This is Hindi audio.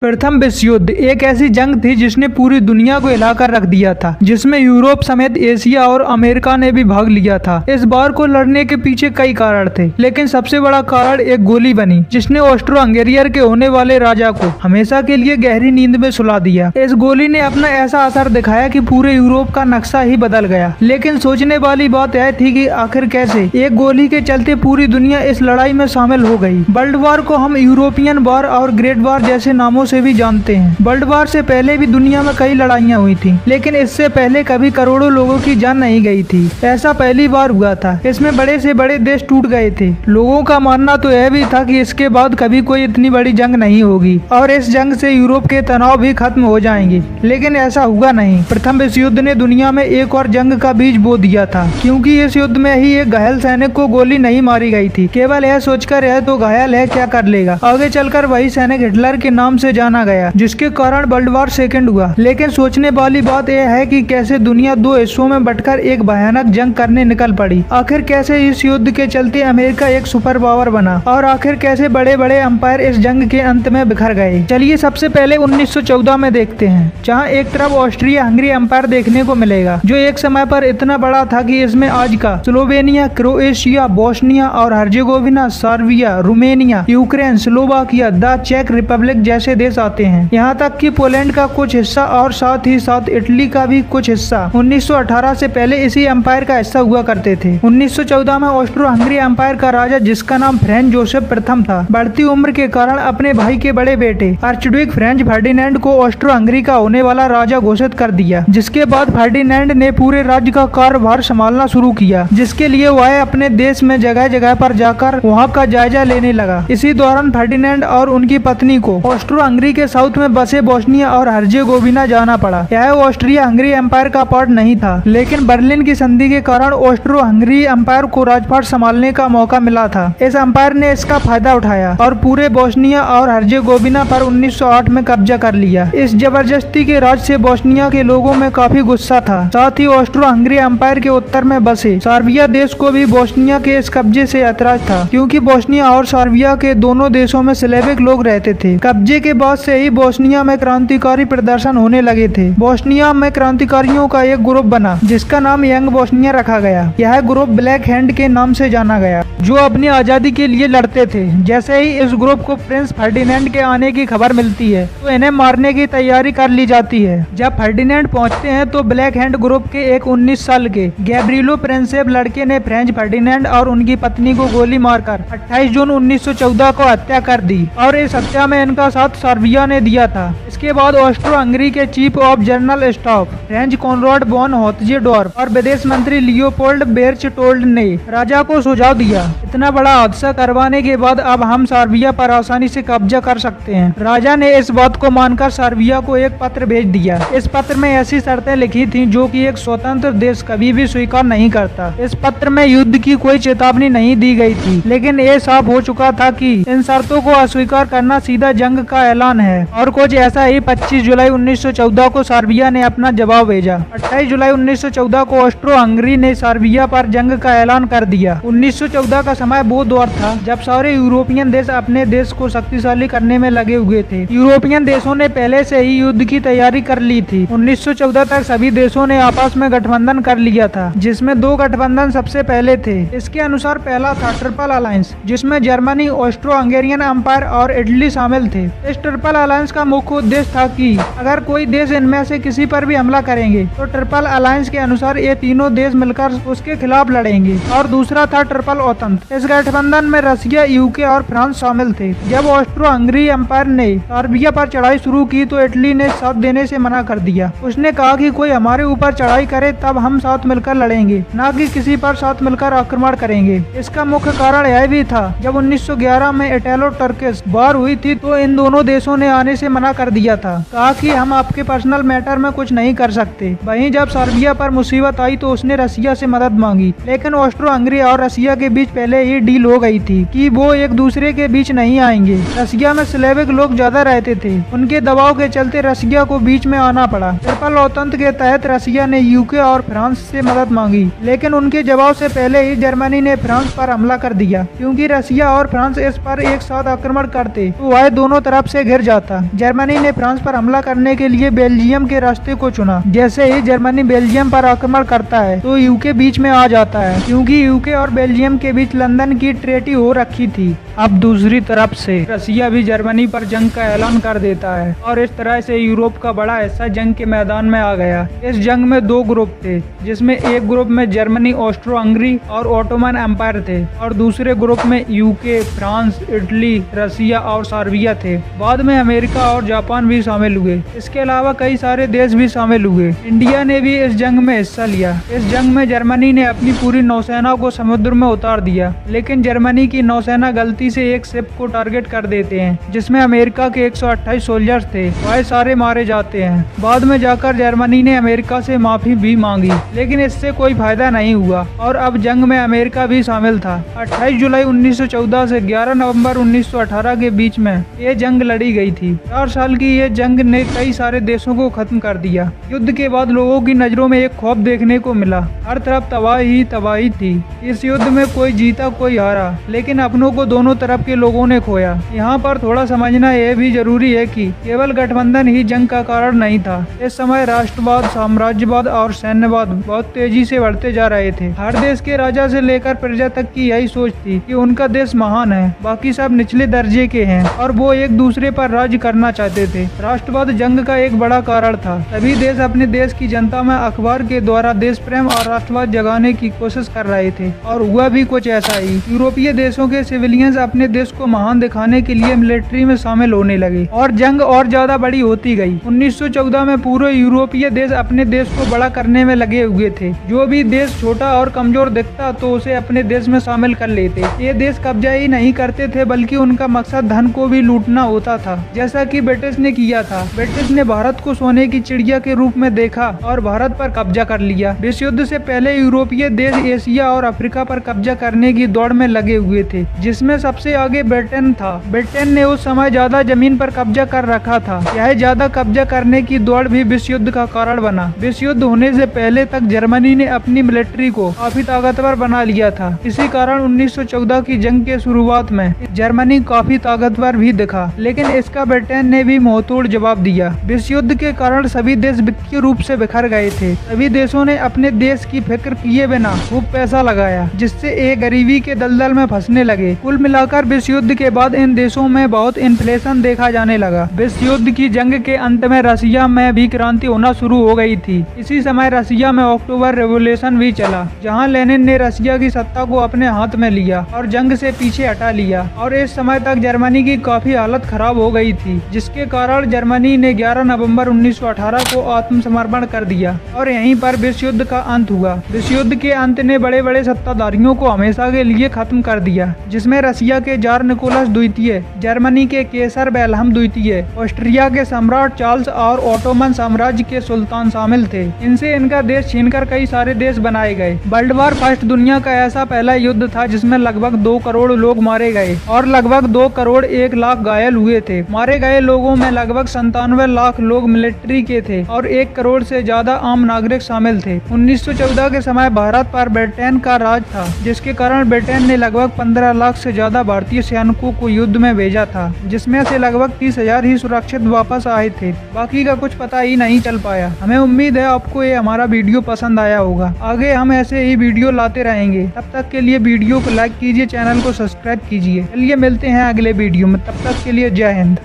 प्रथम विश्व युद्ध एक ऐसी जंग थी जिसने पूरी दुनिया को हिलाकर रख दिया था, जिसमें यूरोप समेत एशिया और अमेरिका ने भी भाग लिया था। इस बार को लड़ने के पीछे कई कारण थे, लेकिन सबसे बड़ा कारण एक गोली बनी जिसने ऑस्ट्रो हंगेरियर के होने वाले राजा को हमेशा के लिए गहरी नींद में सुला दिया। इस गोली ने अपना ऐसा असर दिखाया कि पूरे यूरोप का नक्शा ही बदल गया। लेकिन सोचने वाली बात यह थी कि आखिर कैसे एक गोली के चलते पूरी दुनिया इस लड़ाई में शामिल हो गई। वर्ल्ड वॉर को हम यूरोपियन वॉर और ग्रेट वॉर जैसे नामों से भी जानते हैं। वर्ल्ड वॉर से पहले भी दुनिया में कई लड़ाइयाँ हुई थी, लेकिन इससे पहले कभी करोड़ों लोगों की जान नहीं गई थी। ऐसा पहली बार हुआ था। इसमें बड़े से बड़े देश टूट गए थे। लोगों का मानना तो यह भी था कि इसके बाद कभी कोई इतनी बड़ी जंग नहीं होगी और इस जंग से यूरोप के तनाव भी खत्म हो जाएंगे, लेकिन ऐसा हुआ नहीं। प्रथम विश्व युद्ध ने दुनिया में एक और जंग का बीज बो दिया था, क्योंकि इस युद्ध में ही एक घायल सैनिक को गोली नहीं मारी गई थी। केवल यह सोचकर यह तो घायल है, क्या कर लेगा। आगे चलकर वही सैनिक हिटलर के नाम से जाना गया, जिसके कारण वर्ल्ड वॉर सेकेंड हुआ। लेकिन सोचने वाली बात यह है कि कैसे दुनिया दो हिस्सों में बंटकर एक भयानक जंग करने निकल पड़ी। आखिर कैसे इस युद्ध के चलते अमेरिका एक सुपर पावर बना और आखिर कैसे बड़े बड़े अंपायर इस जंग के अंत में बिखर गए। चलिए सबसे पहले 1914 में देखते हैं, जहां एक तरफ ऑस्ट्रिया हंगरी अंपायर देखने को मिलेगा, जो एक समय पर इतना बड़ा था कि इसमें आज का स्लोवेनिया, क्रोएशिया, बोस्निया और Herzegovina, Serbia, Romania, Ukraine, Slovakia, the चेक रिपब्लिक जैसे देश आते हैं। यहाँ तक कि पोलैंड का कुछ हिस्सा और साथ ही साथ इटली का भी कुछ हिस्सा 1918 से पहले इसी एम्पायर का हिस्सा हुआ करते थे। 1914 में ऑस्ट्रो हंगरी एम्पायर का राजा, जिसका नाम फ्रेंच जोसेफ प्रथम था, बढ़ती उम्र के कारण अपने भाई के बड़े बेटे आर्चड्यूक फ्रेंच फर्डिनेंड को ऑस्ट्रो हंगरी का होने वाला राजा घोषित कर दिया। जिसके बाद फर्डिनेंड ने पूरे राज्य का कार्यभार संभालना शुरू किया, जिसके लिए वह अपने देश में जगह जगह पर जाकर वहाँ का जायजा लेने लगा। इसी दौरान फर्डिनेंड और उनकी पत्नी को ऑस्ट्रो हंगरी के साउथ में बसे बोस्निया और हर्जेगोविना जाना पड़ा। यह ऑस्ट्रिया हंगरी एम्पायर का पार्ट नहीं था, लेकिन बर्लिन की संधि के कारण ऑस्ट्रो हंगरी एम्पायर को राजपाट संभालने का मौका मिला था। इस एम्पायर ने इसका फायदा उठाया और पूरे बोस्निया और हर्जेगोविना पर 1908 में कब्जा कर लिया। इस जबरदस्ती के राज से बोस्निया के लोगों में काफी गुस्सा था। साथ ही ऑस्ट्रो हंगरी एम्पायर के उत्तर में बसे सर्बिया देश को भी बोस्निया के इस कब्जे से ऐतराज था, क्योंकि बोस्निया और सर्बिया के दोनों देशों में स्लेविक लोग रहते थे। कब्जे के बाद से ही बोस्निया में क्रांतिकारी प्रदर्शन होने लगे थे। बोस्निया में क्रांतिकारियों का एक ग्रुप बना, जिसका नाम यंग बोस्निया रखा गया। यह ग्रुप ब्लैक हैंड के नाम से जाना गया, जो अपनी आजादी के लिए लड़ते थे। जैसे ही इस ग्रुप को प्रिंस फर्डिनेंड के आने की खबर मिलती है, तो इन्हें मारने की तैयारी कर ली जाती है। जब फर्डिनेंड पहुंचते हैं, तो ब्लैक हैंड ग्रुप के एक 19 साल के गैब्रिएलो प्रिंसेप लड़के ने फ्रेंच फर्डिनेंड और उनकी पत्नी को गोली मारकर 28 जून 1914 को हत्या कर दी और इस हत्या में इनका साथ सर्बिया ने दिया था। इसके बाद ऑस्ट्रो हंगरी के chief of general staff Franz Conrad von Hotzendorf और विदेश मंत्री लियोपोल्ड बेर्चटोल्ड ने राजा को सुझाव दिया, इतना बड़ा हादसा करवाने के बाद अब हम सर्बिया पर आसानी से कब्जा कर सकते हैं। राजा ने इस बात को मानकर सर्बिया को एक पत्र भेज दिया। इस पत्र में ऐसी शर्तें लिखी थी जो कि एक स्वतंत्र देश कभी भी स्वीकार नहीं करता। इस पत्र में युद्ध की कोई चेतावनी नहीं दी गई थी, लेकिन ये साफ हो चुका था कि इन शर्तों को अस्वीकार करना सीधा जंग का ऐलान है। और कुछ ऐसा ही 25 जुलाई 1914 को सर्बिया ने अपना जवाब भेजा। 28 जुलाई 1914 को ऑस्ट्रो हंगरी ने सर्बिया पर जंग का ऐलान कर दिया। 1914 का समय वो दौर था जब सारे यूरोपियन देश अपने देश को शक्तिशाली करने में लगे हुए थे। यूरोपियन देशों ने पहले से ही युद्ध की तैयारी कर ली थी। 1914 तक सभी देशों ने आपस में गठबंधन कर लिया था, जिसमें दो गठबंधन सबसे पहले थे। इसके अनुसार पहला था ट्रिपल अलायंस, जिसमें जर्मनी, ऑस्ट्रो हंगेरियन एम्पायर और इटली शामिल थे। इस ट्रिपल अलायंस का मुख्य उद्देश्य था कि अगर कोई देश इनमें से किसी पर भी हमला करेंगे, तो ट्रिपल अलायंस के अनुसार ये तीनों देश मिलकर उसके खिलाफ लड़ेंगे। और दूसरा था ट्रिपल औतंत्र। इस गठबंधन में रसिया, यूके और फ्रांस शामिल थे। जब ऑस्ट्रो हंगरी एम्पायर ने सर्बिया पर चढ़ाई शुरू की, तो इटली ने साथ देने से मना कर दिया। उसने कहा कि कोई हमारे ऊपर चढ़ाई करे तब हम साथ मिलकर लड़ेंगे, न कि किसी पर साथ मिलकर आक्रमण करेंगे। इसका मुख्य कारण यह भी था, जब 1911 में इटालो टर्किश वॉर हुई थी, तो इन दोनों देशों ने आने से मना कर दिया था, कहा कि हम आपके पर्सनल मैटर में कुछ नहीं कर सकते। वहीं जब सर्बिया पर मुसीबत आई, तो उसने रसिया से मदद मांगी, लेकिन ऑस्ट्रो हंगरी और रसिया के बीच पहले ही डील हो गई थी कि वो एक दूसरे के बीच नहीं आएंगे। रसिया में स्लेविक लोग ज्यादा रहते थे, उनके दबाव के चलते रसिया को बीच में आना पड़ा। ट्रिपल औतंत्र के तहत रसिया ने यूके और फ्रांस से मदद मांगी, लेकिन उनके जवाब से पहले ही जर्मनी ने फ्रांस पर हमला कर दिया। क्योंकि रसिया और फ्रांस इस पर एक साथ आक्रमण करते, तो वह दोनों तरफ से घिर जाता। जर्मनी ने फ्रांस पर हमला करने के लिए बेल्जियम के रास्ते को चुना। जैसे ही जर्मनी बेल्जियम पर आक्रमण करता है तो यूके बीच में आ जाता है, क्योंकि यूके और बेल्जियम के बीच लंदन की ट्रीटी हो रखी थी। अब दूसरी तरफ से रसिया भी जर्मनी पर जंग का ऐलान कर देता है और इस तरह से यूरोप का बड़ा हिस्सा जंग के मैदान में आ गया। इस जंग में दो ग्रुप थे, जिसमें एक ग्रुप में जर्मनी, ऑस्ट्रो हंगरी और ऑटोमन एम्पायर थे और दूसरे ग्रुप में यूके, फ्रांस, इटली, रसिया और सर्बिया थे। बाद में अमेरिका और जापान भी शामिल हुए। इसके अलावा कई सारे देश भी शामिल हुए। इंडिया ने भी इस जंग में हिस्सा लिया। इस जंग में जर्मनी ने अपनी पूरी नौसेना को समुद्र में उतार दिया, लेकिन जर्मनी की नौसेना गलती से एक शिप को टारगेट कर देते हैं, जिसमें अमेरिका के 128 सोल्जर्स थे। वह सारे मारे जाते हैं। बाद में जाकर जर्मनी ने अमेरिका से माफी भी मांगी, लेकिन इससे कोई फायदा नहीं हुआ और अब जंग में अमेरिका भी शामिल था। 28 जुलाई 1914 से 11 नवंबर 1918 के बीच में ये जंग लड़ी गई थी। 4 साल की ये जंग ने कई सारे देशों को खत्म कर दिया। युद्ध के बाद लोगों की नजरों में एक खौफ देखने को मिला। हर तरफ तबाही तबाही थी। इस युद्ध में कोई जीता कोई हारा, लेकिन अपनों को दोनों तरफ के लोगों ने खोया। यहाँ पर थोड़ा समझना यह भी जरूरी है कि केवल गठबंधन ही जंग का कारण नहीं था। इस समय राष्ट्रवाद, साम्राज्यवाद और सैन्यवाद बहुत तेजी से बढ़ते जा रहे थे। हर देश के राजा से लेकर प्रजा तक की यही सोच थी कि उनका देश महान है, बाकी सब निचले दर्जे के हैं और वो एक दूसरे पर राज्य करना चाहते थे। राष्ट्रवाद जंग का एक बड़ा कारण था। सभी देश अपने देश की जनता में अखबार के द्वारा देश प्रेम और राष्ट्रवाद जगाने की कोशिश कर रहे थे और हुआ भी कुछ ऐसा ही। यूरोपीय देशों के सिविलियंस अपने देश को महान दिखाने के लिए मिलिट्री में शामिल होने लगे और जंग और ज्यादा बड़ी होती गई। 1914 में पूरे यूरोपीय देश अपने देश को बड़ा करने में लगे हुए थे। जो भी देश छोटा और कमजोर दिखता तो उसे अपने देश में शामिल कर लेते। ये देश कब्जा ही नहीं करते थे, बल्कि उनका मकसद धन को भी लूटना होता था, जैसा कि ब्रिटिश ने किया था। ब्रिटिश ने भारत को सोने की चिड़िया के रूप में देखा और भारत पर कब्जा कर लिया। विश्व युद्ध से पहले यूरोपीय देश एशिया और अफ्रीका पर कब्जा करने की दौड़ में लगे हुए थे, जिसमें सबसे आगे ब्रिटेन था। ब्रिटेन ने उस समय ज्यादा जमीन पर कब्जा कर रखा था। यह ज्यादा कब्जा करने की दौड़ भी विश्व युद्ध का कारण बना। विश्व युद्ध होने से पहले तक जर्मनी ने अपनी मिलिट्री को काफी ताकतवर बना लिया था। इसी कारण 1914 की जंग के शुरुआत में जर्मनी काफी ताकतवर भी दिखा, लेकिन इसका ब्रिटेन ने भी मुंहतोड़ जवाब दिया। विश्व युद्ध के कारण सभी देश वित्तीय रूप से बिखर गए थे। सभी देशों ने अपने देश की फिक्र किए बिना खूब पैसा लगाया, जिससे एक गरीबी के दलदल में फंसने लगे। कुल मिलाकर विश्व युद्ध के बाद इन देशों में बहुत इन्फ्लेशन देखा जाने लगा। विश्व युद्ध की जंग के अंत में रसिया में भी क्रांति होना शुरू हो गई थी। इसी समय रसिया में अक्टूबर रेवोल्यूशन भी चला, जहां लेनिन ने रसिया की सत्ता को अपने हाथ में लिया और जंग से पीछे हटा लिया। और इस समय तक जर्मनी की काफी हालत खराब हो गई थी, जिसके कारण जर्मनी ने 11 नवंबर 1918 को आत्मसमर्पण कर दिया और यहीं पर विश्व युद्ध का अंत हुआ। विश्व युद्ध के अंत ने बड़े बड़े सत्ताधारियों को हमेशा के लिए खत्म कर दिया, जिसमें रसिया के जार निकोलस द्वितीय, जर्मनी के केसर विल्हेम द्वितीय, ऑस्ट्रिया के सम्राट चार्ल्स और ऑटोमन साम्राज्य के सुल्तान शामिल थे। इनसे इनका देश छीनकर कई सारे देश बनाए गए। वर्ल्ड वॉर फर्स्ट दुनिया का ऐसा पहला युद्ध था जिसमें लगभग 2 करोड़ लोग मारे गए और लगभग 2 करोड़ 1 लाख घायल हुए थे। मारे गए लोगों में लगभग 97 लाख लोग मिलिट्री के थे और 1 करोड़ से ज्यादा आम नागरिक शामिल थे। 1914 के समय भारत पर ब्रिटेन का राज था, जिसके कारण ब्रिटेन ने लगभग 15 लाख से ज्यादा भारतीय सैनिकों को युद्ध में भेजा था, जिसमें से लगभग 30,000 ही सुरक्षित वापस आए थे। बाकी का कुछ पता ही नहीं चल पाया। हमें उम्मीद है आपको ये हमारा वीडियो पसंद आया होगा। आगे हम ऐसे ही वीडियो लाते रहेंगे। तब तक के लिए वीडियो को लाइक कीजिए, चैनल को सब्सक्राइब कीजिए। चलिए मिलते हैं अगले वीडियो में, तब तक के लिए जय हिंद।